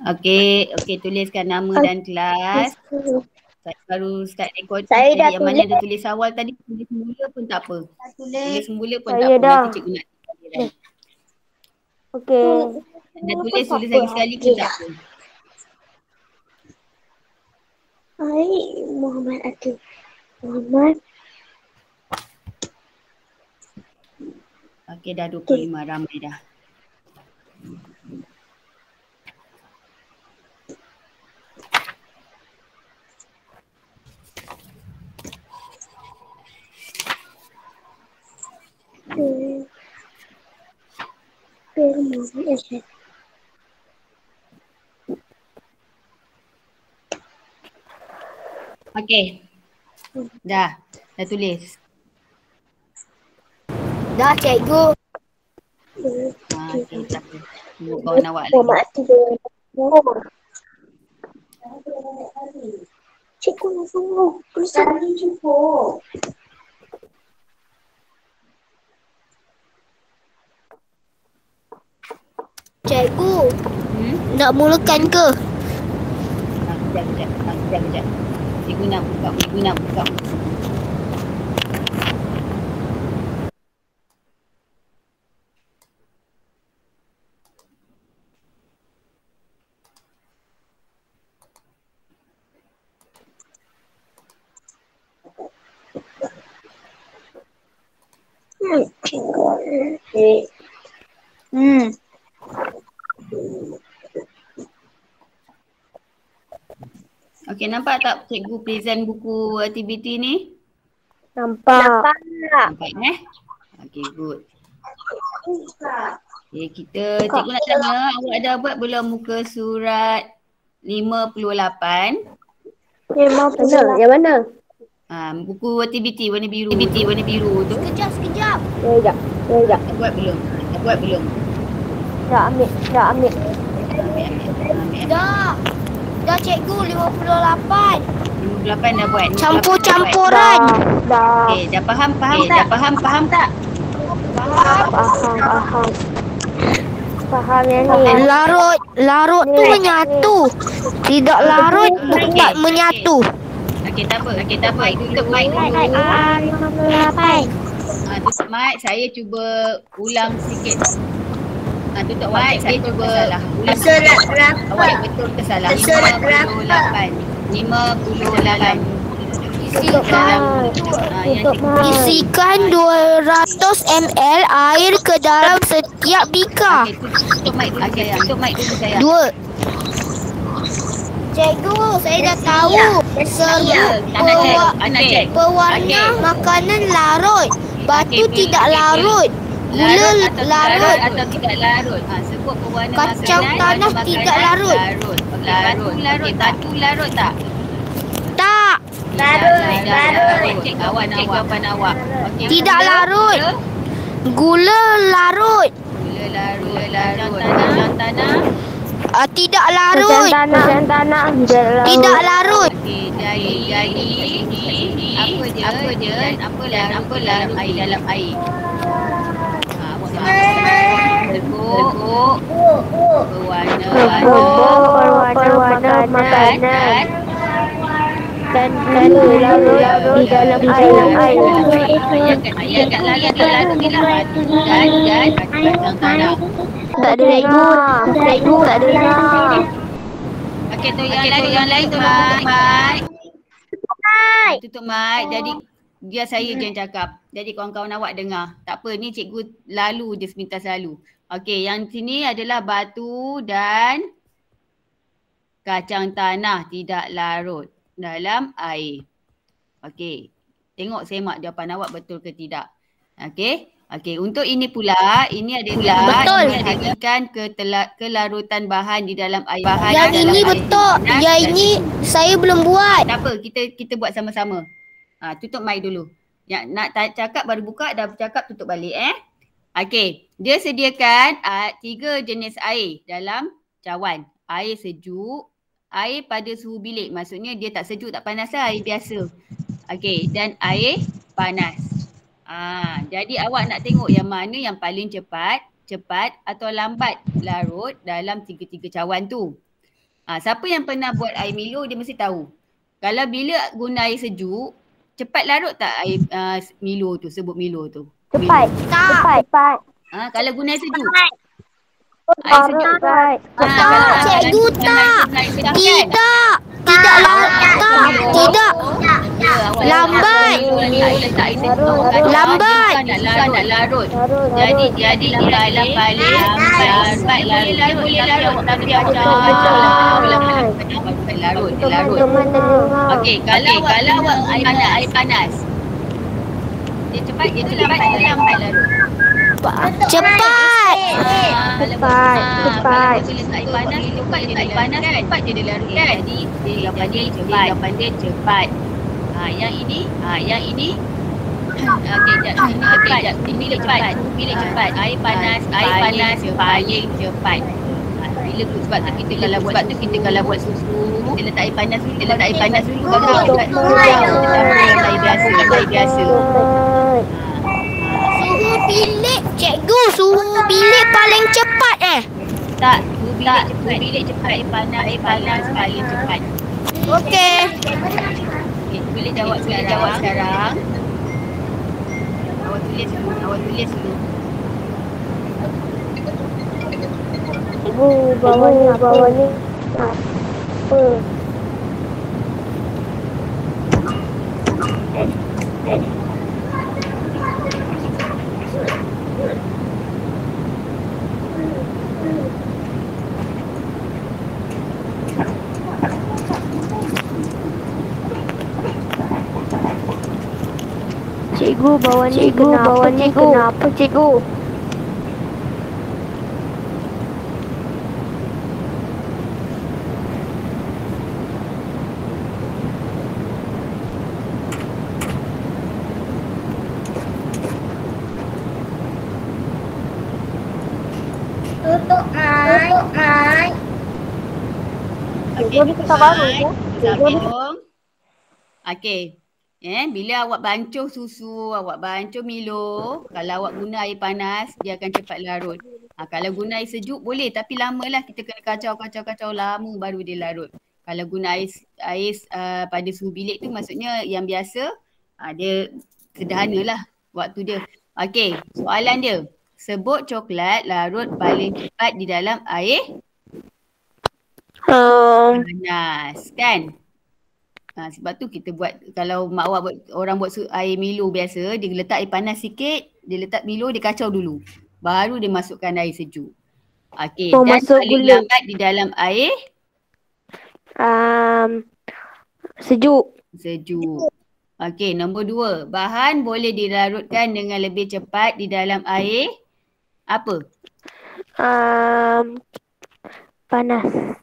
Okey, tuliskan nama dan kelas. Saya baru start recording. Saya dah Jadi yang mana dah tulis awal tadi, tulis semula pun tak apa. Tulis semula pun tak Saya apa. dah. Nanti cikgu nak tulis lagi. Okey. Dah tulis lagi sekali pun tak apa. Hai, Muhammad Atif. Muhammad. Okey, dah 25 ramai dah. Okey. Dah tulis. Dah, cikgu. Okey, tak apa. Tunggu kawan awak lagi. Cikgu nak suruh. Tulisan cikgu. Cikgu, nak mulakan ke? Sekejap. Cikgu nak buka. Okey, nampak tak cikgu present buku aktiviti ni? Nampak. Nampak Okey, good. Okey, cikgu nak tanya, awak dah buat belum muka surat 58? Yang mana? Buku aktiviti warna biru tu. Sekejap. Dah buat belum? Dah ambil. Ambil. Dah cikgu, 58. 58 dah buat. Campur-campuran. Dah. Okey, dah faham tak? Faham yang ni. Larut tu menyatu. Tidak larut tak menyatu. Okey, tak apa. Tutup mic dulu. 58. Tutup mic, saya cuba ulang sikit. Tutup mic, saya cuba salah. Awak yang betul ke salah? 58. Isikan 200 ml air ke dalam setiap bika. Tutup mic dulu sayang. 2. Cikgu, saya dah tahu. Pewarna makanan larut. Batu tidak larut. Gula larut. Atau tidak larut. Sebut pewarna Kacang makanan. tanah tidak larut. Batu larut tak? Tak. Cik awak nak jawapan awak. Okay, Tidak larut. Gula larut. Kacang tanah. Tidak larut. Tidak larut. Okey, jadi apa je dan apa dalam air. Berguk berwarna makanan Dan larut di dalam air. Ayat kat larut bilang dan kacang tanah. Tak dengar. Okey, tu yang lain tu mic. Tutup mic. Jadi biar saya je yang cakap. Jadi kawan-kawan awak dengar. Tak apa, ni cikgu lalu je sepintas lalu. Okey, yang sini adalah batu dan kacang tanah tidak larut dalam air. Okey. Tengok semak jawapan awak betul ke tidak. Okey, untuk ini pula, ini adalah memperhatikan kelarutan bahan di dalam air. Yang ini betul. Yang ini saya belum buat. Tak apa, kita buat sama-sama. Tutup mic dulu. Yang nak cakap baru buka, dah bercakap tutup balik Okey, dia sediakan 3 jenis air dalam cawan. Air sejuk, air pada suhu bilik. Maksudnya dia tak sejuk tak panas lah, air biasa. Okey, dan air panas. Jadi awak nak tengok yang mana yang paling cepat atau lambat larut dalam tiga-tiga cawan tu. Siapa yang pernah buat air Milo dia mesti tahu. Kalau bila guna air sejuk, cepat larut tak air Milo tu, sebut Milo tu? Cepat. Cepat. Kalau guna air sejuk. Air sejuk. Cikgu tak. Tidak. Tidak lambat. Tidak. Lambat. Lambat. Nak larut. Jadi dalam paling lambat larut. Boleh larut tapi larut. Okey, kalau awak air panas. Dia cepat, dia lambat larut. Cepat. Cepat. Air panas cepat je dia larut kan. Jadi dia jawapan dia cepat. Yang ini Okey, pilih cepat. Air panas paling cepat. Bila tu sebab tu kita kalau buat susu, kita letak air panas dulu baru air biasa. Suhu bilik cikgu, suhu bilik paling cepat Tak, suhu bilik cepat, air panas paling cepat. Okey. Boleh jawab sekarang. Awak tulis dulu. Ibu bawah ni apa? Cikgu bawah ni kenapa cikgu? Tutup mic. Okey, kita baru ya. Okey. Bila awak bancuh susu, awak bancuh Milo, kalau awak guna air panas, dia akan cepat larut. Kalau guna air sejuk boleh tapi lamalah, kita kena kacau lama baru dia larut. Kalau guna air pada suhu bilik tu maksudnya yang biasa, dia sederhanalah waktu dia. Okey, soalan dia. Sebut coklat larut paling cepat di dalam air panas, kan? Sebab tu kita buat, kalau mak awak orang buat air Milo biasa, dia letak air panas sikit, dia letak Milo, dia kacau dulu. Baru dia masukkan air sejuk. Okey, dan paling lambat di dalam air? Sejuk. Okey, nombor 2. Bahan boleh dilarutkan dengan lebih cepat di dalam air apa? Panas.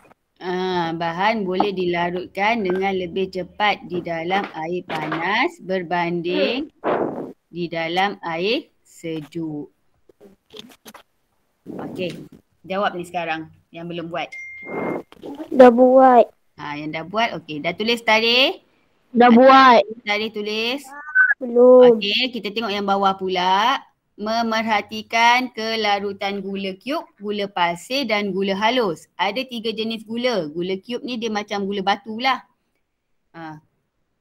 Bahan boleh dilarutkan dengan lebih cepat di dalam air panas berbanding di dalam air sejuk. Okey, jawab ni sekarang yang belum buat. Dah buat. Yang dah buat, okey. Dah tulis tadi? Dah buat. Tadi tulis? Belum. Okey, kita tengok yang bawah pula. Memerhatikan kelarutan gula cube, gula pasir dan gula halus. Ada 3 jenis gula. Gula cube ni dia macam gula batu lah.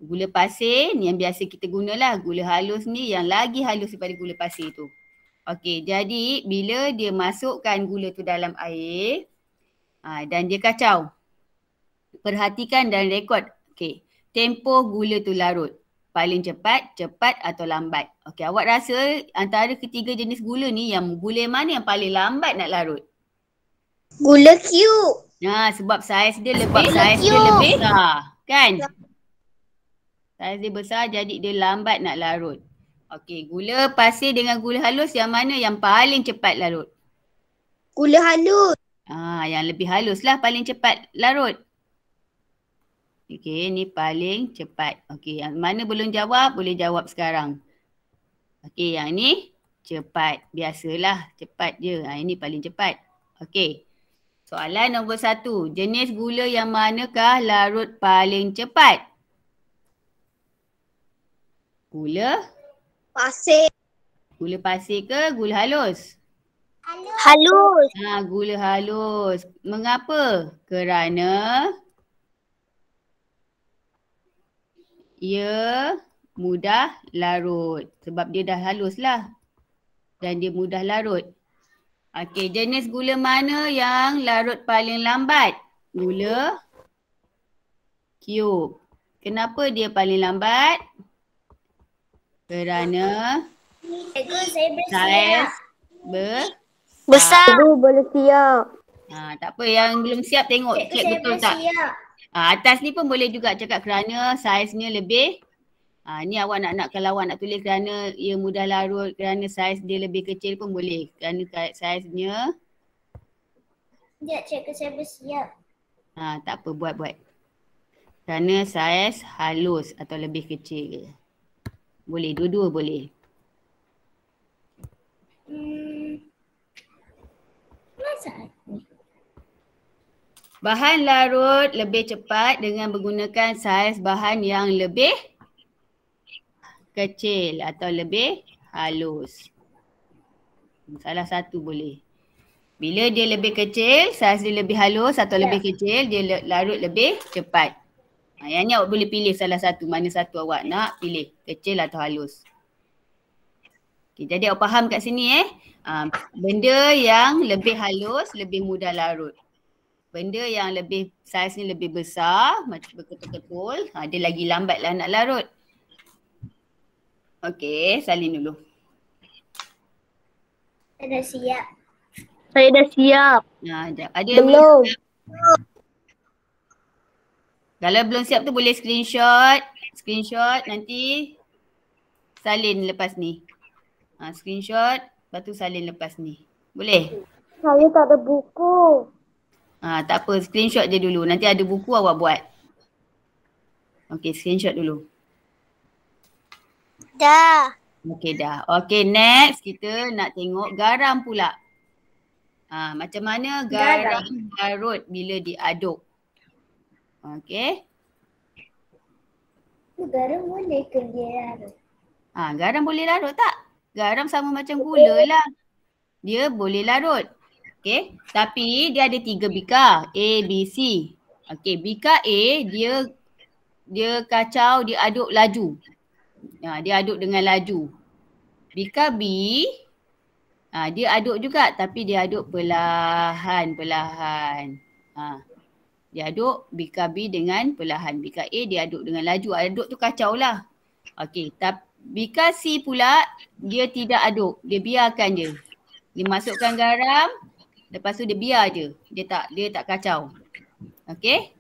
Gula pasir ni yang biasa kita gunalah. Gula halus ni yang lagi halus daripada gula pasir tu. Okey, jadi bila dia masukkan gula tu dalam air dan dia kacau. Perhatikan dan rekod. Okey, tempoh gula tu larut. Paling cepat atau lambat. Okey, awak rasa antara ketiga jenis gula ni, yang gula mana yang paling lambat nak larut? Gula cube. Sebab saiz dia lebih besar, kan? Saiz dia besar jadi dia lambat nak larut. Okey, gula pasir dengan gula halus yang mana yang paling cepat larut? Gula halus. Yang lebih halus lah paling cepat larut. Okey, ni paling cepat. Okey, yang mana belum jawab, boleh jawab sekarang. Okey, yang ni cepat. Biasalah, cepat je. Ini paling cepat. Okey. Soalan nombor 1. Jenis gula yang manakah larut paling cepat? Gula Pasir. Gula pasir ke gula halus? Halus. Gula halus. Mengapa? Kerana ia mudah larut. Sebab dia dah halus lah. Dan dia mudah larut. Okey, jenis gula mana yang larut paling lambat? Gula cube. Kenapa dia paling lambat? Kerana saiz Besar. Boleh siap. Tak apa, yang belum siap tengok cek betul tak. Atas ni pun boleh juga cakap kerana saiznya lebih. Ni awak kalau awak nak tulis kerana ia mudah larut, kerana saiz dia lebih kecil pun boleh. Kerana saiznya. Sekejap cikgu, saya bersiap. Tak apa, buat. Kerana saiz halus atau lebih kecil. Boleh, dua-dua boleh. Bahan larut lebih cepat dengan menggunakan saiz bahan yang lebih kecil atau lebih halus. Salah satu boleh. Bila dia lebih kecil, saiz dia lebih halus atau lebih kecil, dia larut lebih cepat. Yang ni awak boleh pilih salah satu. Mana satu awak nak pilih. Kecil atau halus. Okay, jadi awak faham kat sini benda yang lebih halus, lebih mudah larut. Benda yang lebih saiz ni lebih besar, macam berketul-ketul, dia lagi lambat lah nak larut. Okey, salin dulu. Saya dah siap. Saya dah siap. Ada yang belum siap? Kalau belum siap tu boleh screenshot. Screenshot nanti salin lepas ni. Screenshot, lepas tu salin lepas ni. Boleh? Saya tak ada buku. Tak apa, screenshot je dulu. Nanti ada buku awak buat. Okey, screenshot dulu. Dah. Okey dah. Okey, next kita nak tengok garam pula. Macam mana garam larut bila diaduk. Okey. Garam boleh ke dia larut? Garam boleh larut tak? Garam sama macam gula lah. Dia boleh larut. Okey. Tapi dia ada 3 bika. A, B, C. Okey. Bika A dia kacau, dia aduk laju. Dia aduk dengan laju. Bika B dia aduk juga tapi dia aduk perlahan-perlahan. Dia aduk bika B dengan perlahan. Bika A dia aduk dengan laju. Aduk tu kacau lah. Okey. Bika C pula dia tidak aduk. Dia biarkan je. Dia masukkan garam. Lepas tu dia biar je. Dia tak kacau. Okey.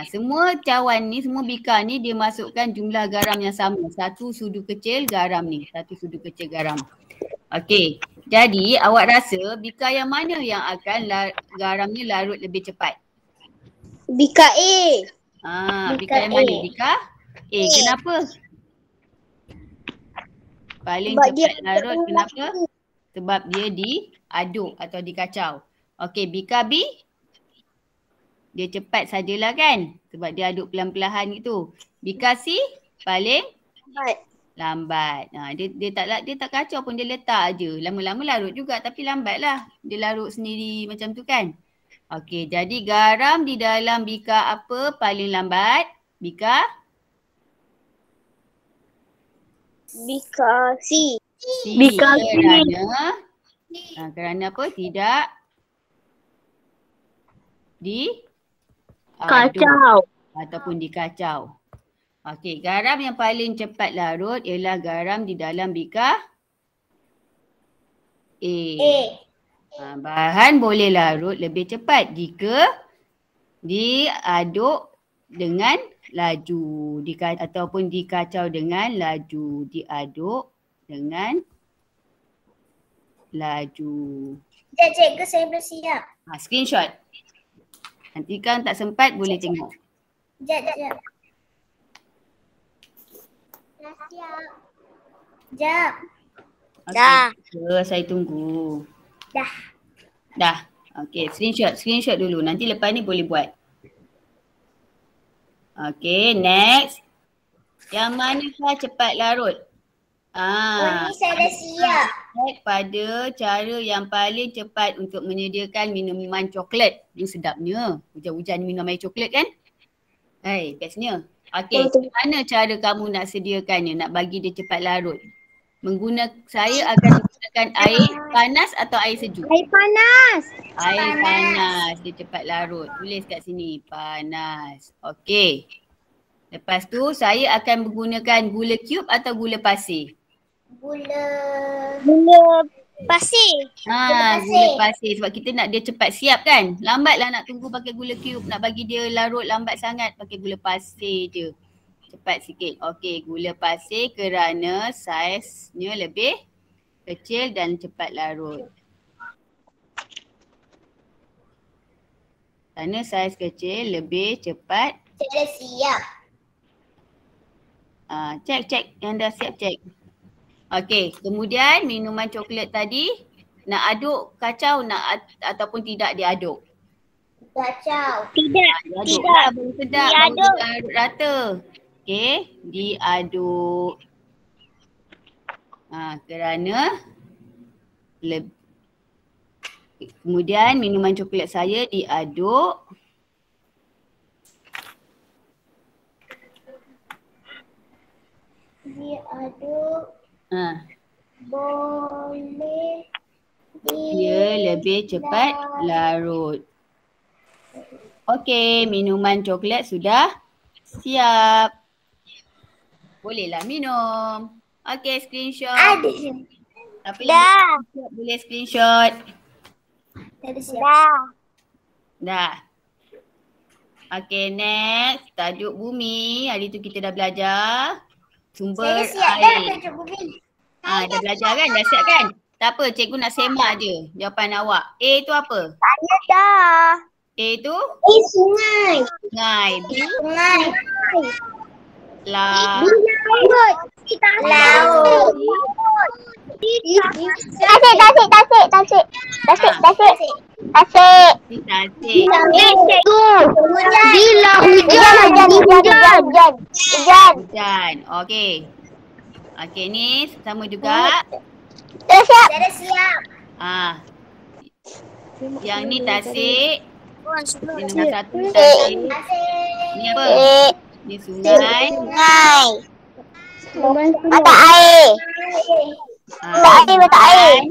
Semua cawan ni, semua bika ni dia masukkan jumlah garam yang sama. 1 sudu kecil garam ni. 1 sudu kecil garam. Okey. Jadi awak rasa bika yang mana yang akan garamnya larut lebih cepat? Bika A. Bika yang mana? Bika A. Kenapa? Paling Sebab cepat larut kenapa? Sebab dia diaduk atau dikacau. Okey, bika B dia cepat sajalah kan? Sebab dia aduk perlahan-perlahan gitu. Bika C paling lambat. Dia tak kacau pun, dia letak je. Lama-lama larut juga tapi lambatlah. Dia larut sendiri macam tu kan? Okey, jadi garam di dalam bika apa paling lambat? Bika C. Bika C. Kerana apa? Tidak Kacau. Ataupun dikacau. Okey, garam yang paling cepat larut ialah garam di dalam bika A. Bahan boleh larut lebih cepat jika diaduk dengan laju ataupun dikacau dengan laju. Diaduk dengan laju. Cikgu, saya bersiap. Screenshot. Nanti kan tak sempat boleh tengok. Sekejap. Dah siap. Sekejap. Okay. Saya tunggu. Dah. Okey, screenshot dulu. Nanti lepas ni boleh buat. Okey, next. Yang manakah cepat larut? Ni saya dah siap. Check pada cara yang paling cepat untuk menyediakan minuman coklat. Ini sedapnya. Hujan-hujan minum air coklat kan? Hai, bestnya. Okey, mana cara kamu nak sediakannya? Nak bagi dia cepat larut? Saya akan menggunakan air panas atau air sejuk? Air panas. Air panas. Dia cepat larut. Tulis kat sini. Panas. Okey. Lepas tu saya akan menggunakan gula cube atau gula pasir? Gula Pasir. Gula pasir sebab kita nak dia cepat siap kan. Lambatlah nak tunggu pakai gula cube, nak bagi dia larut lambat sangat pakai gula pasir je. Cepat sikit. Okey, gula pasir kerana saiznya lebih kecil dan cepat larut. Kerana saiz kecil lebih cepat. Saya dah siap. Cek yang dah siap cek. Okey, kemudian minuman coklat tadi nak aduk kacau ataupun tidak diaduk? Kacau. Tidak. Diaduk lah baru sedap, baru dia aduk rata. Okey, diaduk. Kerana kemudian minuman coklat saya diaduk. Diaduk. Boleh. Dia lebih cepat larut. Okey, minuman coklat sudah siap. Bolehlah minum. Okey, screenshot. Ada. Apa yang boleh screenshot? Dah siap. Dah. Okey, next. Tajuk bumi. Hari tu kita dah belajar. Sumber Saya dah siap air. dah tajuk bumi. Dah belajar kan? Dah siap kan? Tak apa, cikgu nak semak je jawapan awak. A tu apa? Saya dah. A tu? Sungai. Sungai. B? Sungai. Laut. Laut. Laut. Tasik. Tasik. Cikgu. Hujan. Bila hujan. Hujan. Okey. Okey, ni sama juga. Dah siap. Saya dah siap. Yang ni tasik. Ni nombor satu Tasik. tasik. Asyik. Ni apa? Ni sungai. Sungai. Mata air. Mata air.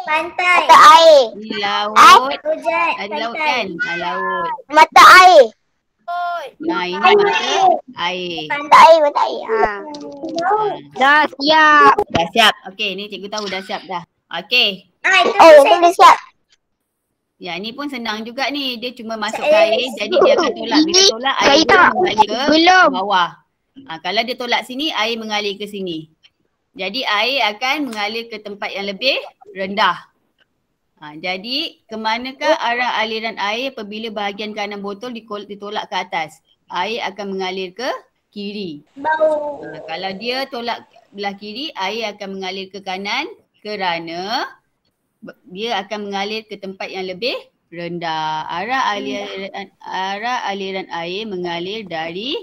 Pantai. Mata air. Ni laut. Hujan. Ada laut kan? Laut. Mata air. Ini mata air. Mata air. Dah siap. Dah siap. Okey, ni cikgu tahu dah siap dah. Okey. Itu Yang dah siap. Ya, ni pun senang juga ni. Dia cuma masuk ke air, jadi dia akan tolak. Bila tolak, air saya dia tak. mengalir ke Belum. bawah. Kalau dia tolak sini, air mengalir ke sini. Jadi air akan mengalir ke tempat yang lebih rendah. Jadi kemanakah arah aliran air apabila bahagian kanan botol ditolak ke atas? Air akan mengalir ke kiri. bau. Kalau dia tolak belah kiri, air akan mengalir ke kanan kerana dia akan mengalir ke tempat yang lebih rendah. Arah aliran air mengalir dari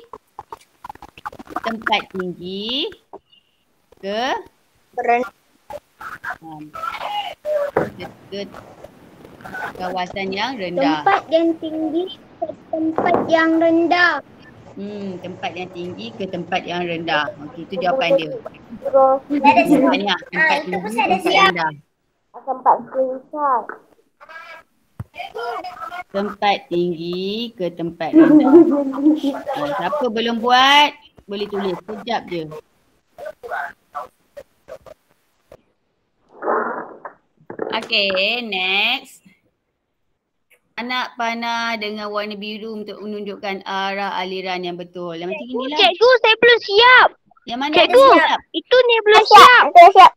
tempat tinggi ke kawasan yang rendah. Tempat yang tinggi ke tempat yang rendah. Tempat yang tinggi ke tempat yang rendah. Okey, itu jawapan dia. Dah ada siap. Banyak tempat itu pun tinggi, saya dah tempat siap. rendah. Tempat screenshot. Tempat tinggi ke tempat rendah. Siapa belum buat, boleh tulis. Sekejap je. Okay, next. Anak panah dengan warna biru untuk menunjukkan arah aliran yang betul. Yang macam inilah. Cikgu, saya belum siap. Yang mana Cikgu, yang siap? itu ni belum siap. Saya siap.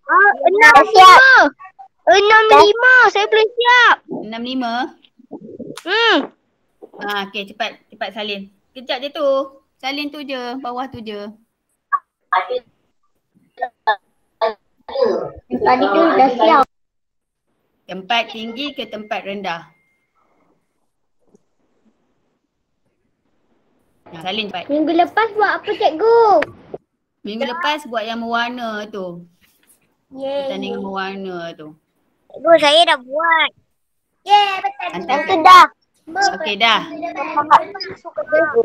65. Saya belum siap. 65? Okay, cepat salin. Kejap je tu. Salin tu je, bawah tu je. Tadi tu dah siap. Tempat tinggi ke tempat rendah. Salin cepat. Minggu lepas buat apa cikgu? Minggu lepas buat yang mewarna tu. Yeay. Pertandingan mewarna tu. Cikgu saya dah buat. Yeay, betul. Hantar Itu dah. Okey dah. Masuk ke cikgu.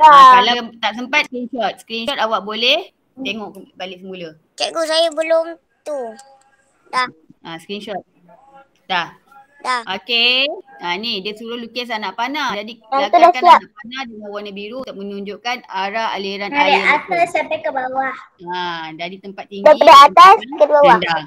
Kalau tak sempat screenshot. Screenshot awak boleh tengok balik semula. Cikgu saya belum tu. Dah. Screenshot. Dah. Dah. Okey. Ni dia suruh lukis anak panah. Jadi Yang tu dah letakkan siap. anak panah dengan warna biru untuk menunjukkan arah aliran Dari air. atas sampai ke bawah. Dari tempat tinggi. Daripada atas ke bawah. Rendah.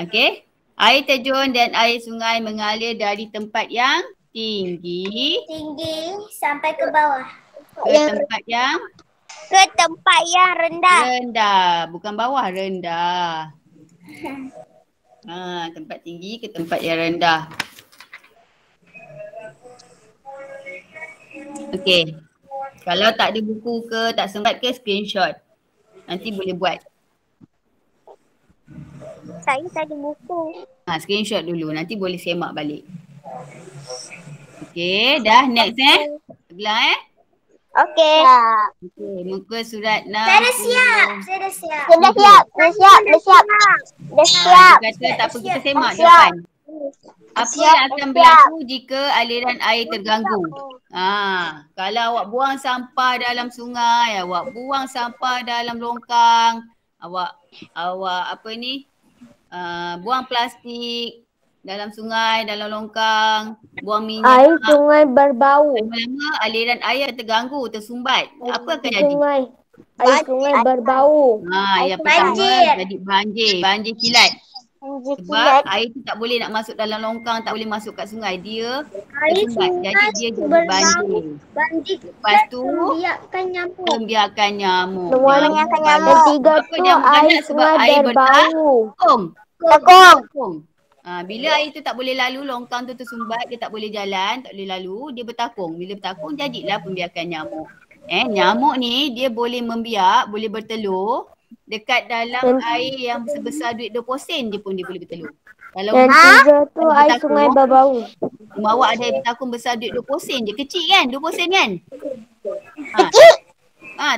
Okey. Air terjun dan air sungai mengalir dari tempat yang tinggi Tinggi sampai ke bawah. ke tempat yang Ke tempat yang rendah. rendah. Bukan bawah, rendah. Tempat tinggi ke tempat yang rendah. Okey. Kalau tak ada buku ke, tak sempat ke, screenshot. Nanti boleh buat. Saya tak ada buku. Screenshot dulu. Nanti boleh semak balik. Okey, dah next Sebelah Okey. Okey, muka surat 60. Saya dah siap. Saya dah siap. Saya dah siap. Dah siap. Dah siap. Dah siap. Dia kata tak apa, kita semak Siap. jawapan. Apa Siap, yang akan siap. berlaku jika aliran air terganggu? Kalau awak buang sampah dalam sungai, awak buang sampah dalam longkang, awak buang plastik dalam sungai, dalam longkang, buang minyak. Air sungai berbau. Lama-lama aliran air terganggu, tersumbat. Apa akan jadi? Air sungai berbau. Yang pertama Banjir. jadi banjir. Banjir kilat. Sebab air tu tak boleh nak masuk dalam longkang, tak boleh masuk kat sungai. Dia tersumbat. Jadi dia jadi banjir. Banjir Lepas tu membiarkan nyamuk. membiarkan nyamuk. Membiarkan nyamuk. Yang Ketiga apa tu nyamuk air banyak sebab sungai air berbau. bertakung. Bila air tu tak boleh lalu, longkang tu tersumbat, dia tak boleh jalan, tak boleh lalu, dia bertakung. Bila bertakung, jadilah pembiakan nyamuk. Nyamuk ni dia boleh membiak, boleh bertelur dekat dalam air yang sebesar duit 20 sen je pun dia boleh bertelur. Kalau Yang tiga tu kalau air bertakung, sungai berbau. rumah awak ada air bertakung besar duit 20 sen je. Kecil kan? 20 sen kan?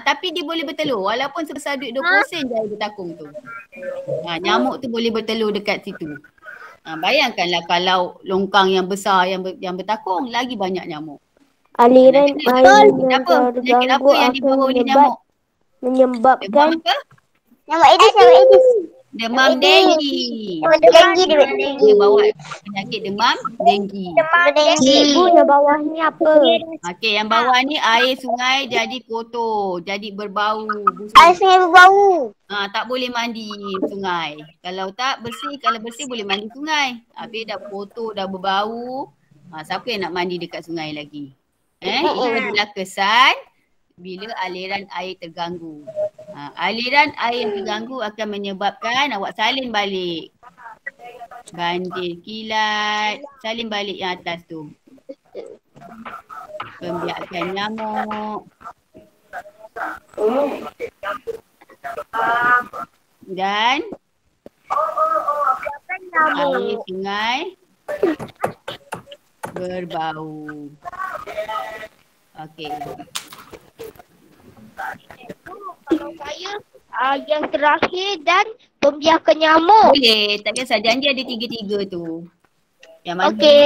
Tapi dia boleh bertelur walaupun sebesar duit 20 sen je air bertakung tu. Nyamuk tu boleh bertelur dekat situ. Bayangkanlah kalau longkang yang besar yang bertakung, lagi banyak nyamuk. Aliran air yang Kenapa? Penyakit apa terganggu yang akan dibawa oleh nyamuk? Demam menyebabkan apa? Nama Edis. Demam denggi. Dia bawa penyakit demam denggi. Cikgu yang bawah ni apa? Okey, yang bawah ni air sungai jadi kotor, jadi berbau. Air sungai berbau. Tak boleh mandi sungai. Kalau bersih boleh mandi sungai. Habis dah kotor, dah berbau. Siapa yang nak mandi dekat sungai lagi? Itu adalah kesan bila aliran air terganggu. Aliran air yang terganggu akan menyebabkan awak salin balik. Banjir kilat, salin balik yang atas tu. Pembiakan nyamuk. Dan air sungai berbau. Okey. Kalau saya yang terakhir dan pembiakan nyamuk. Boleh, tak kisah. Janji ada 3-3 tu. Yang mana apa.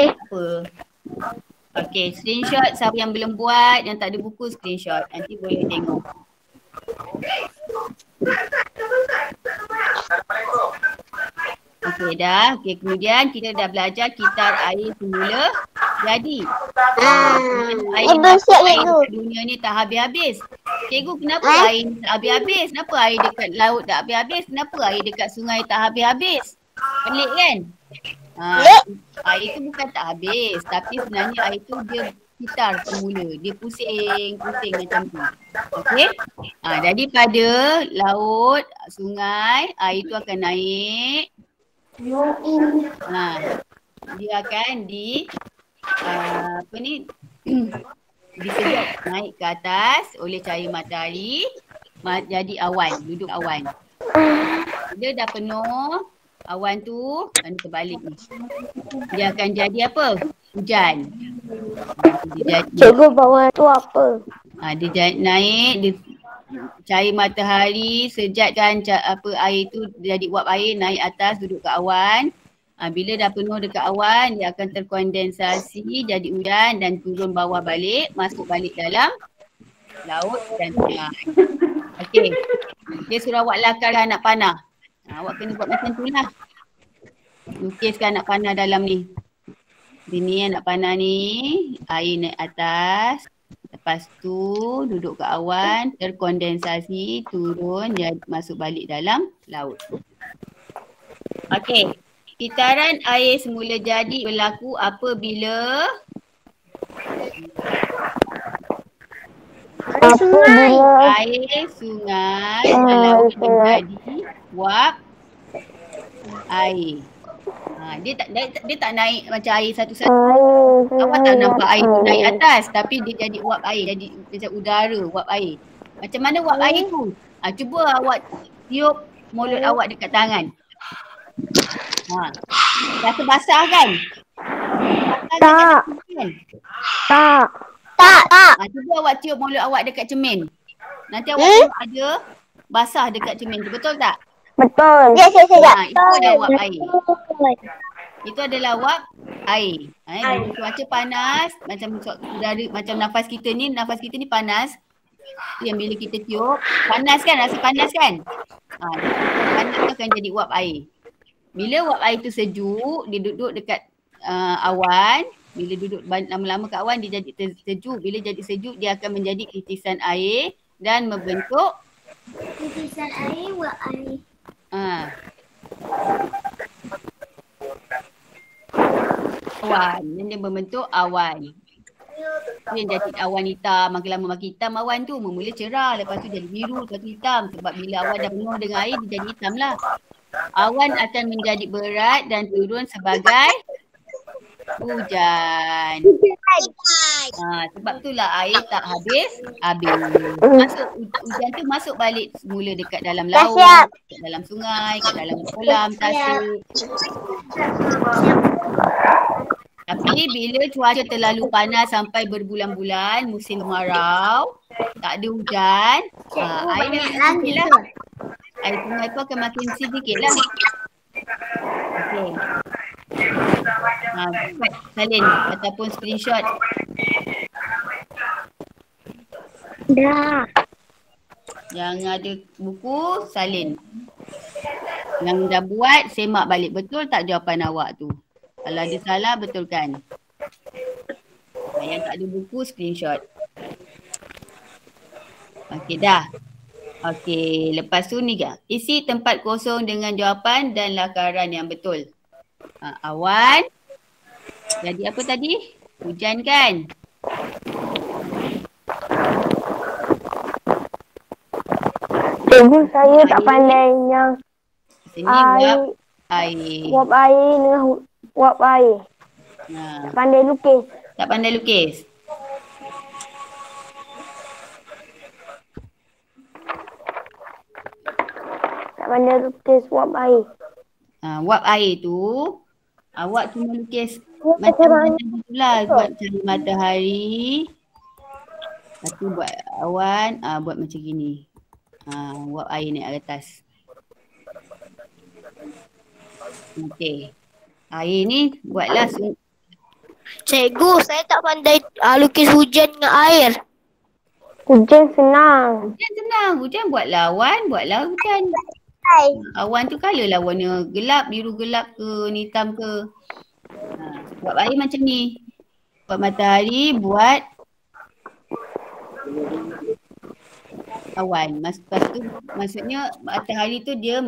Okey, screenshot siapa yang belum buat, yang tak ada buku screenshot. Nanti boleh tengok. Okey dah. Okey, kemudian kita dah belajar kitar air semula. Jadi, air dekat dunia ni tak habis-habis. Cikgu, kenapa air ni tak habis-habis? Kenapa air dekat laut tak habis-habis? Kenapa air dekat sungai tak habis-habis? Pelik kan? Air tu bukan tak habis, tapi sebenarnya air tu dia kitar semula. Dia pusing macam tu. Okey? Jadi pada laut, sungai, air tu akan naik. Dia akan disedot naik ke atas oleh cahaya matahari, jadi awan, duduk awan. Dia dah penuh awan tu, terbalik ni. Dia akan jadi apa? Hujan. Cikgu bawah tu apa? Dia naik, dia cahaya matahari sejatkan air tu jadi wap air naik atas duduk ke awan. Bila dah penuh dekat awan, dia akan terkondensasi jadi hujan dan turun bawah balik, masuk balik dalam laut dan sungai. Okey. Dia suruh awak lakarkan anak panah. Awak kena buat macam tu lah. Lukiskan anak panah dalam ni. Ini anak panah ni, air naik atas. Lepas tu duduk ke awan, terkondensasi, turun, masuk balik dalam laut. Okey. Kitaran air semula jadi berlaku apabila air sungai dan laut menjadi wap air. Dia tak naik macam air satu-satu. Awak tak nampak air tu naik atas tapi dia jadi wap air, jadi macam udara wap air. Macam mana wap air tu? Cuba awak tiup mulut awak dekat tangan. Rasa basah kan? Tak. Tak. Cuba awak tiup mulut awak dekat cermin. Nanti awak tengok ada basah dekat cermin tu, betul tak? Betul. Itu adalah wap air. Itu adalah wap air. Bila cuaca panas, macam udara, macam nafas kita ni panas. Yang bila kita tiup, panas kan? Rasa panas kan? Panas tu akan jadi wap air. Bila wap air tu sejuk, dia duduk dekat awan. Bila duduk lama-lama kat awan, dia jadi sejuk. Bila jadi sejuk, dia akan menjadi titisan air dan membentuk Titisan air, wap air. Awan. Dia membentuk awan. Dia jadi awan hitam. Makin lama makin hitam awan tu. Mula cerah. Lepas tu jadi biru. Lepas tu hitam. Sebab bila awan dah penuh dengan air, dia jadi hitam lah. Awan akan menjadi berat dan turun sebagai hujan. Sebab itulah air tak habis. Hujan tu masuk balik semula dekat dalam laut, dekat dalam sungai, dekat dalam kolam, tasik. Tapi bila cuaca terlalu panas sampai berbulan-bulan, musim kemarau, tak ada hujan, air sedikit lah. Air sungai tu akan makin sedikit lah. Okey. Salin ataupun screenshot. Dah. Yang ada buku, salin. Yang dah buat, semak balik. Betul tak jawapan awak tu? Kalau ada salah, betulkan. Yang tak ada buku, screenshot. Okey, dah. Okey, lepas tu ni ke? Isi tempat kosong dengan jawapan dan lakaran yang betul. Awan. Jadi apa tadi? Hujan kan? Cikgu, saya tak pandai yang sini wap air. Wap air dengan wap air. Tak pandai lukis. Tak pandai lukis? Tak pandai lukis wap air. Wap air tu, awak cuma lukis macam itulah. Buat cahaya matahari. Lepas tu buat awan, buat macam gini. Wap air naik atas. Okey. Air ni buatlah. Cikgu, saya tak pandai lukis hujan dengan air. Hujan senang. Hujan senang. Hujan buatlah awan, buatlah hujan. Awan tu colour lah warna gelap, biru gelap ke, hitam ke. Buat air macam ni. Buat matahari, buat awan. Lepas tu maksudnya matahari tu dia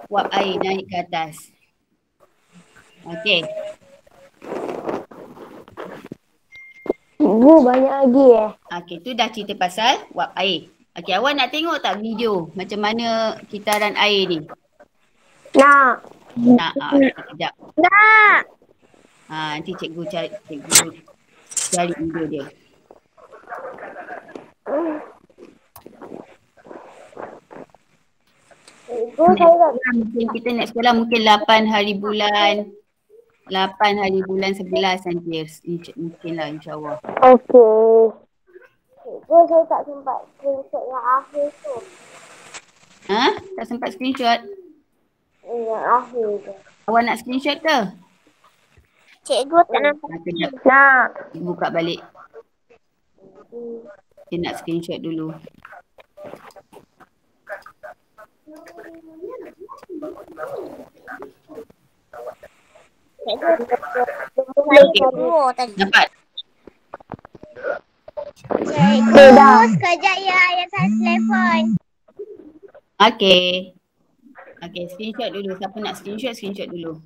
wap air naik ke atas. Okey. Ibu banyak lagi Okey, tu dah cerita pasal wap air. Okey, awak nak tengok tak video macam mana kitaran air ni? Nak. Nak, sekejap. Nak. Nanti cikgu cari video dia. Mungkin kita nak sekolah mungkin 8 hari bulan 11 nanti. Mungkin lah, insyaAllah. Okey. Cikgu, saya tak sempat screenshot yang akhir tu. Ha? Tak sempat screenshot? Yang akhir tu. Awak nak screenshot ke? Cikgu tak nampak. Kejap. Nak. Cikgu buka balik. Dia nak screenshot dulu. Dapat? Cikgu, sekejap ya. Ayah saya telefon. Okey. Okey, screenshot dulu. Siapa nak screenshot, screenshot dulu.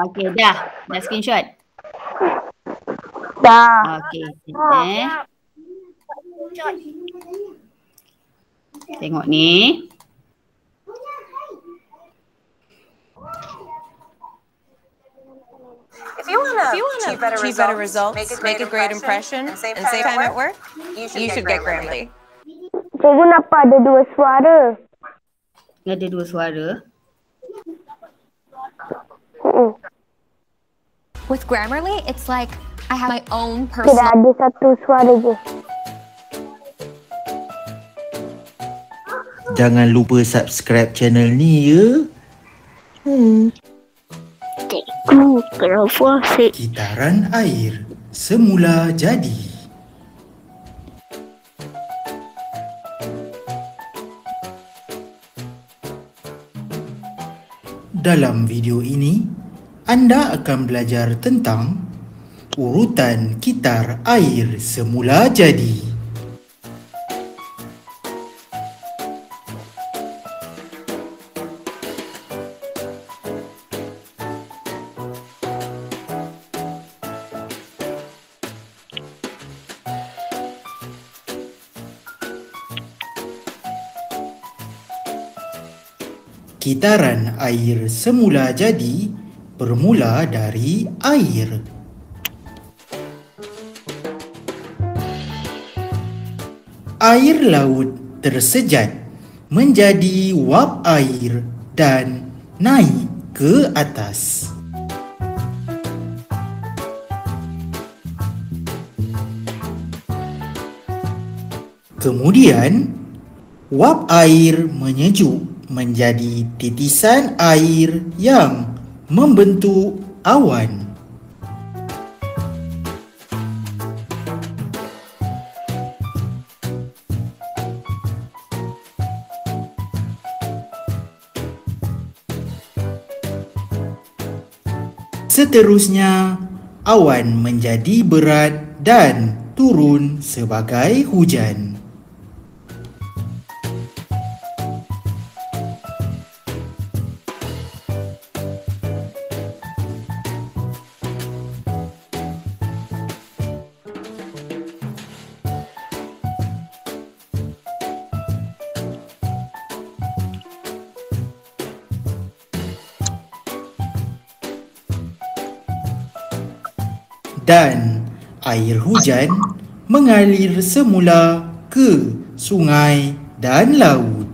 Okey, dah. Dah screenshot? Dah. Okey. Tengok ni. If you want to achieve better results, make a great impression, and save time at work, you should get Grammarly. Cikgu nampak ada dua suara. Ada dua suara. With Grammarly, it's like I have my own Tidak personal. ada satu suara je. Jangan lupa subscribe channel ni ya. Cikgu, kenapa asyik? Kitaran air semula jadi. Dalam video ini, anda akan belajar tentang urutan kitar air semula jadi. Kitaran air semula jadi bermula dari air. Air laut tersejat menjadi wap air dan naik ke atas. Kemudian, wap air menyejuk menjadi titisan air yang membentuk awan. Seterusnya, awan menjadi berat dan turun sebagai hujan. Dan air hujan mengalir semula ke sungai dan laut.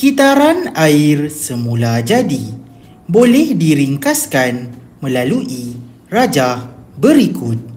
Kitaran air semula jadi boleh diringkaskan melalui rajah berikut.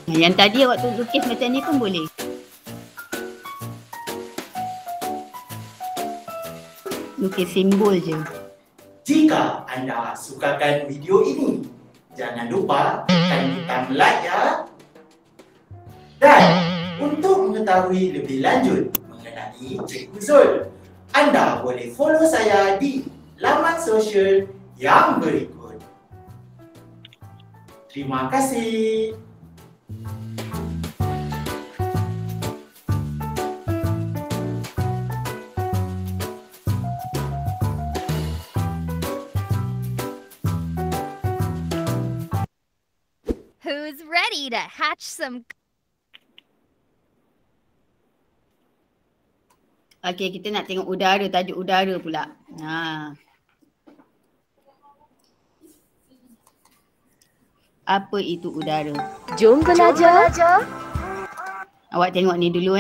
Yang tadi awak tu lukis macam ni pun boleh. Lukis simbol je. Jika anda sukakan video ini, jangan lupa tekan butang like ya. Dan untuk mengetahui lebih lanjut mengenai Cikgu Zul, anda boleh follow saya di laman sosial yang berikut. Terima kasih. Who's ready to hatch some... Okey, kita nak tengok udara, tajuk udara pula. Apa itu udara? Jom belajar. Awak tengok ni dulu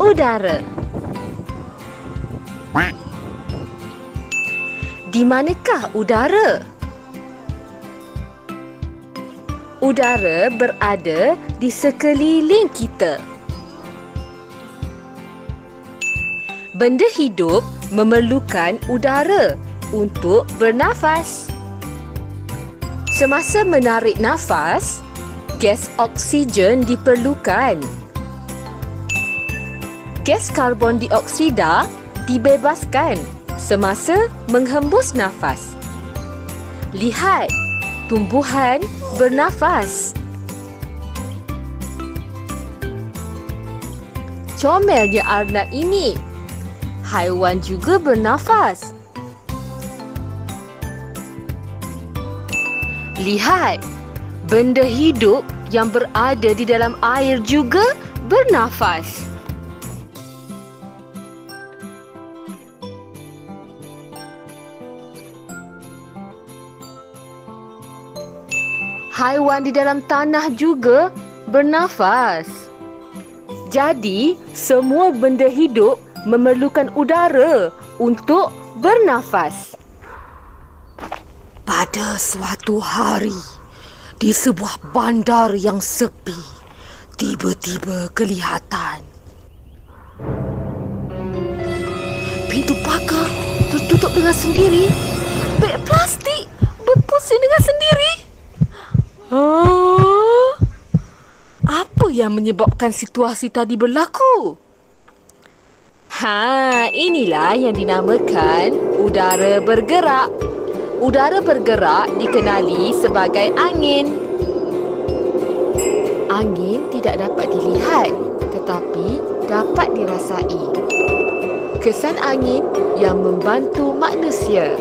Udara. Di manakah udara? Udara berada di sekeliling kita. Benda hidup memerlukan udara untuk bernafas. Semasa menarik nafas, gas oksigen diperlukan. Gas karbon dioksida dibebaskan semasa menghembus nafas. Lihat, tumbuhan bernafas. Comelnya Arnab ini. Haiwan juga bernafas. Lihat, benda hidup yang berada di dalam air juga bernafas. Haiwan di dalam tanah juga bernafas. Jadi, semua benda hidup memerlukan udara untuk bernafas. Pada suatu hari, di sebuah bandar yang sepi, tiba-tiba kelihatan pintu pagar tertutup dengan sendiri. Beg plastik berpusing dengan sendiri. Apa yang menyebabkan situasi tadi berlaku? Inilah yang dinamakan udara bergerak. Udara bergerak dikenali sebagai angin. Angin tidak dapat dilihat tetapi dapat dirasai. Kesan angin yang membantu manusia.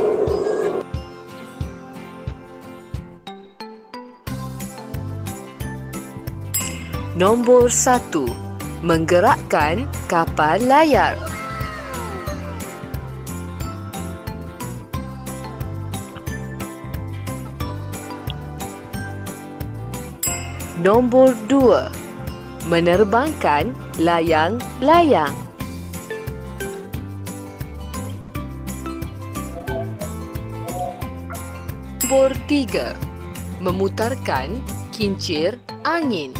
Nombor 1. Menggerakkan kapal layar. Nombor 2. Menerbangkan layang-layang. Nombor 3. Memutarkan kincir angin.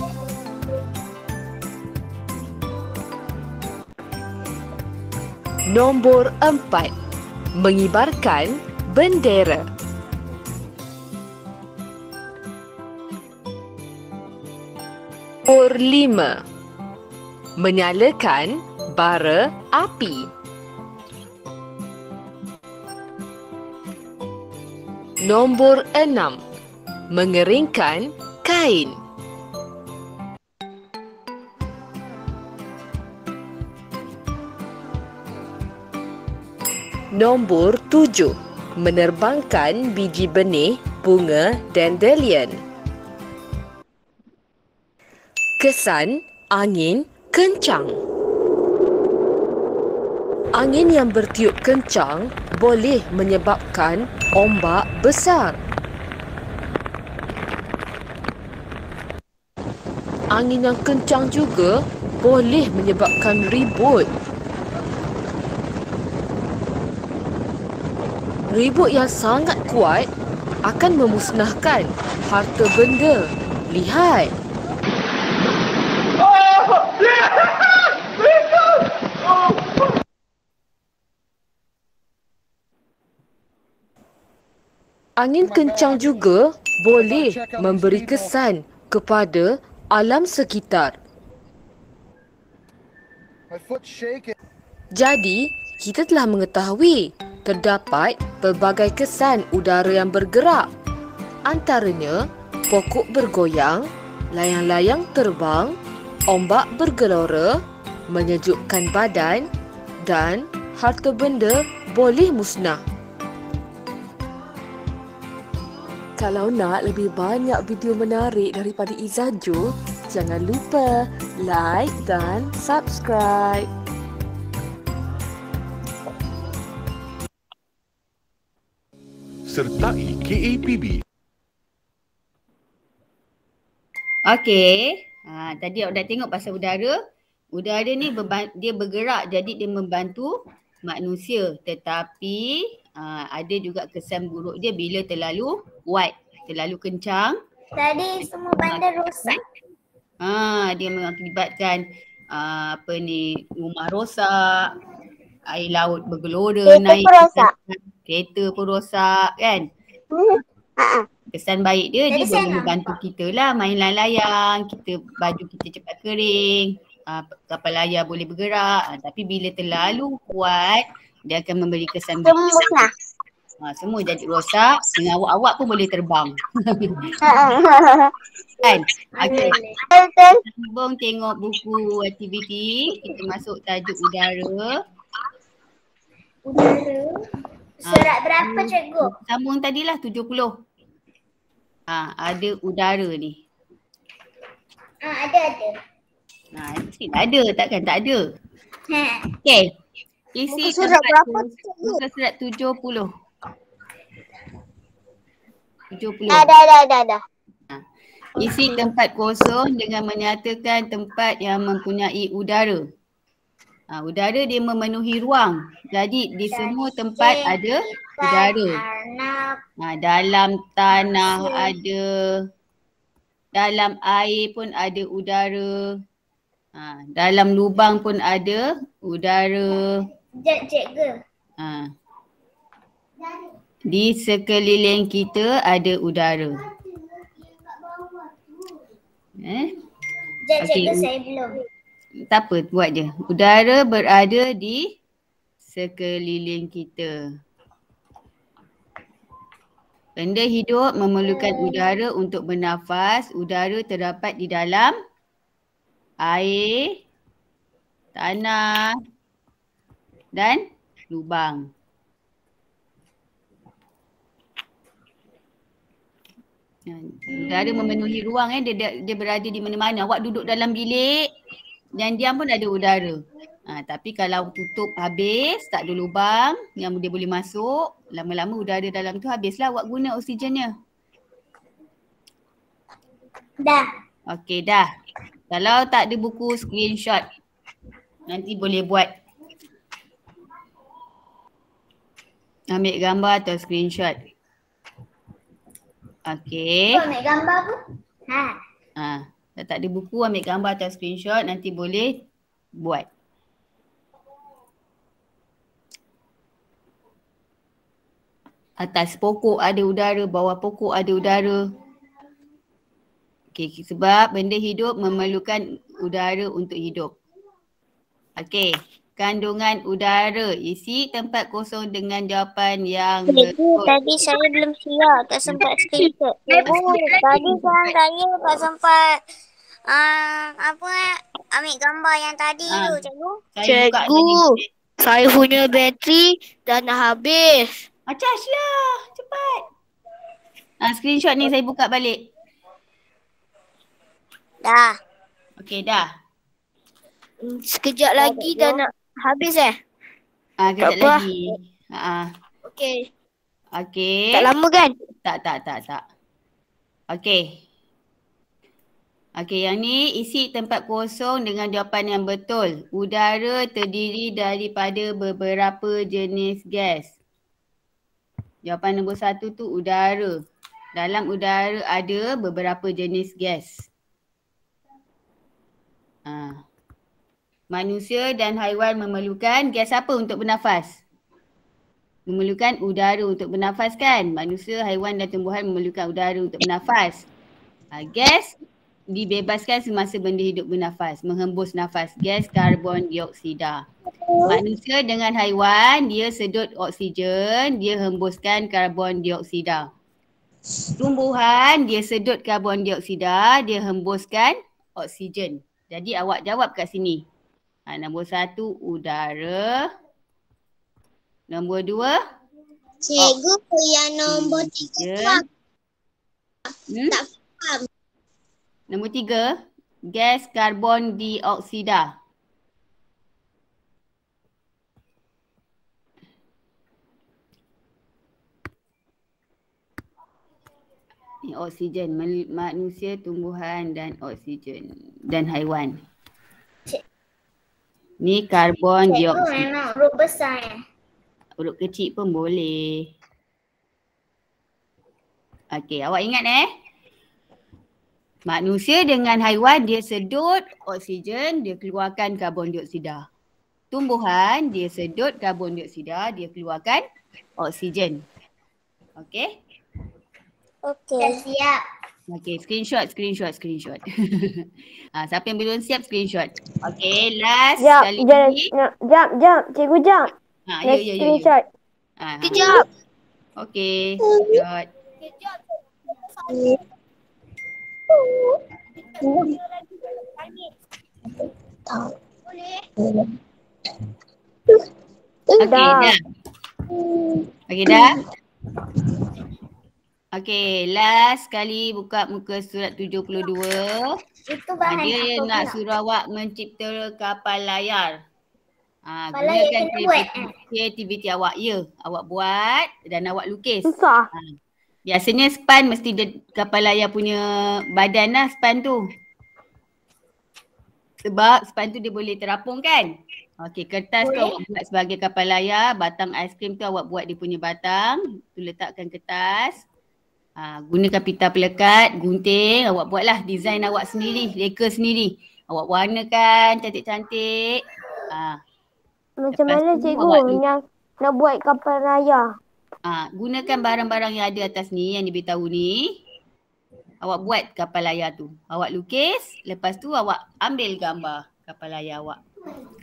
Nombor 4. Mengibarkan bendera. Nombor 5. Menyalakan bara api. Nombor 6. Mengeringkan kain. Nombor 7. Menerbangkan biji benih bunga dandelion. Kesan angin kencang. Angin yang bertiup kencang boleh menyebabkan ombak besar. Angin yang kencang juga boleh menyebabkan ribut. Ribut yang sangat kuat akan memusnahkan harta benda. Lihat. Angin kencang juga boleh memberi kesan kepada alam sekitar. Jadi, kita telah mengetahui terdapat pelbagai kesan udara yang bergerak. Antaranya, pokok bergoyang, layang-layang terbang, ombak bergelora, menyejukkan badan dan harta benda boleh musnah. Kalau nak lebih banyak video menarik daripada Izzah-Jo, jangan lupa like dan subscribe. Sertai KAPB. Okey. Tadi awak dah tengok pasal udara. Udara ni dia bergerak, jadi dia membantu manusia. Tetapi ada juga kesan buruk dia bila terlalu kuat, terlalu kencang. Tadi semua bandar rosak. Dia mengakibatkan rumah rosak, air laut bergelora, kereta pun rosak kan. Kesan baik dia boleh membantu kita lah, main layang-layang, baju kita cepat kering, kapal layar boleh bergerak. Tapi bila terlalu kuat, dia akan memberi kesan buruk. Semua jadi rosak, dengan awak-awak pun boleh terbang. Kan? Okay. Sambung tengok buku aktiviti. Kita masuk tajuk udara. Udara. Surat berapa cikgu? Sambung tadilah 70. Ada udara ni. Ada. Mesti ada, takkan tak ada. Okay. Isi surat berapa? Buku surat 70. 70. Ada. Isi tempat kosong dengan menyatakan tempat yang mempunyai udara. Udara dia memenuhi ruang. Jadi di semua tempat ada udara. Dalam tanah ada, dalam air pun ada udara. Dalam lubang pun ada udara. Cikgu. Di sekeliling kita ada udara. Cikgu saya belum. Tak apa, buat je. Udara berada di sekeliling kita. Benda hidup memerlukan udara untuk bernafas. Udara terdapat di dalam air, tanah dan lubang. Udara memenuhi ruang, dia berada di mana-mana. Awak duduk dalam bilik dan diam pun ada udara. Tapi kalau tutup habis, tak ada lubang yang dia boleh masuk, lama-lama udara dalam tu habislah awak guna oksigennya. Dah. Okey, dah. Kalau tak ada buku, screenshot. Nanti boleh buat. Ambil gambar atau screenshot. Okey. Ambil gambar apa? Kalau tak ada buku, ambil gambar atau screenshot, nanti boleh buat. Atas pokok ada udara, bawah pokok ada udara. Okey, sebab benda hidup memerlukan udara untuk hidup. Okey, kandungan udara. Isi tempat kosong dengan jawapan yang betul. Tadi saya belum siap, tak sempat screenshot. Tadi saya tak sempat ambil gambar yang tadi tu, cikgu. Cikgu, saya punya bateri dah nak habis. Charge lah, cepat. Screenshot ni saya buka balik. Dah. Okey, dah. Sekejap lagi dah nak habis Kejap lagi. Okey. Okey. Tak lama kan? Tak. Okey. Okey, yang ni isi tempat kosong dengan jawapan yang betul. Udara terdiri daripada beberapa jenis gas. Jawapan nombor 1 tu udara. Dalam udara ada beberapa jenis gas. Manusia dan haiwan memerlukan gas apa untuk bernafas? Memerlukan udara untuk bernafas kan? Manusia, haiwan dan tumbuhan memerlukan udara untuk bernafas. Gas dibebaskan semasa benda hidup bernafas, menghembus nafas. Gas karbon dioksida. Manusia dengan haiwan, dia sedut oksigen, dia hembuskan karbon dioksida. Tumbuhan, dia sedut karbon dioksida, dia hembuskan oksigen. Jadi awak jawab kat sini. Nombor 1 udara. Nombor 2 Cikgu yang nombor 3 tak faham. Nombor 3 gas karbon dioksida. Ni oksigen, manusia, tumbuhan dan oksigen dan haiwan. Ni karbon dioksida. Cikgu memang huruf besar Huruf kecil pun boleh. Okey, awak ingat manusia dengan haiwan dia sedut oksigen, dia keluarkan karbon dioksida. Tumbuhan dia sedut karbon dioksida, dia keluarkan oksigen. Okey? Okey, siap. Okey, screenshot. Siapa yang belum siap screenshot. Okey, last sekali lagi. Jap. Cikgu jap. Ya. Screenshot. Kejap. Okey, screenshot. Okey, dah. Okey, last sekali buka muka surat 72. Itu bahan Dia apa nak pula? suruh awak mencipta kapal layar. Kapal layar Gunakan kena buat, kreativiti awak. Ya, awak buat dan awak lukis. Susah. Biasanya span mesti kapal layar punya badan lah span tu. Sebab span tu dia boleh terapung kan? Okey, kertas tu awak buat sebagai kapal layar. Batang aiskrim tu awak buat dia punya batang. Tu letakkan kertas. Gunakan pita pelekat, gunting, awak buatlah design awak sendiri, reka sendiri. Awak warnakan cantik-cantik. Macam mana cikgu yang nak buat kapal raya? Gunakan barang-barang yang ada atas ni, yang diberitahu ni. Awak buat kapal layar tu. Awak lukis, lepas tu awak ambil gambar kapal layar awak.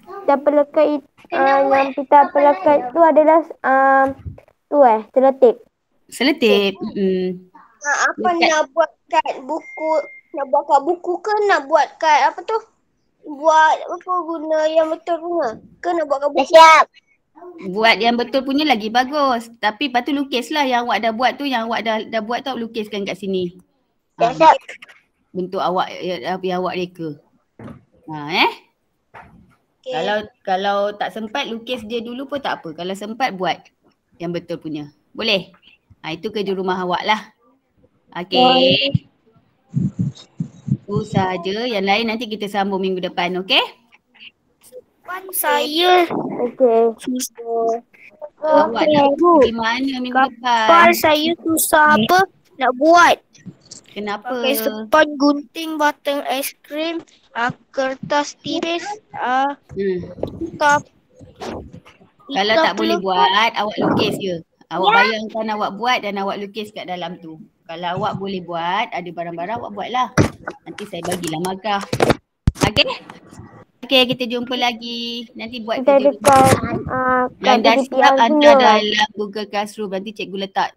Pita pelekat yang pita pelekat tu adalah seletik. Seletip. Apa nak buat kat buku? Nak buat kat buku ke nak buat kat apa tu? Buat apa guna yang betul punya? Ke nak buat kat buku? Siap. Buat yang betul punya lagi bagus. Tapi lepas tu lukislah yang awak dah buat tu, yang awak dah buat tu lukiskan kat sini. Siap. Bentuk awak yang awak reka. Okay. Kalau tak sempat lukis dia dulu pun tak apa. Kalau sempat buat yang betul punya. Boleh? Itu kerja rumah awak lah. Okey. Itu sahaja. Yang lain nanti kita sambung minggu depan, okey? Saya. Okey. Awak nak pergi mana minggu depan? Kapal saya susah apa nak buat. Kenapa? Pakai span, gunting, batang aiskrim, kertas tipis, Kalau tak boleh buat, awak lukis je. Awak bayangkan awak buat dan awak lukis kat dalam tu. Kalau awak boleh buat, ada barang-barang awak buatlah. Nanti saya bagilah markah. Okey? Okey, kita jumpa lagi. Nanti buat kerja rumah. Yang dah siap hantar dalam Google Classroom. Nanti cikgu letak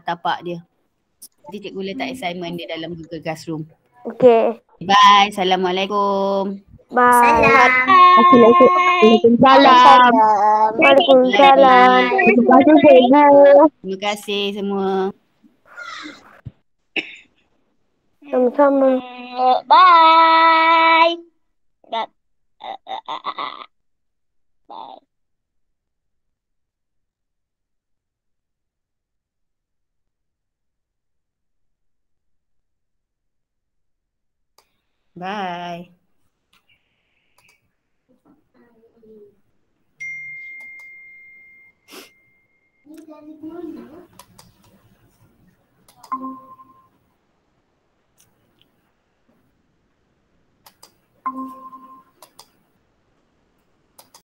tapak dia. Nanti cikgu letak assignment dia dalam Google Classroom. Okey. Bye. Assalamualaikum. Bye. Waalaikumsalam. Waalaikumsalam. Terima kasih cikgu. Terima kasih semua. Sama-sama. Bye. Bye. Bye.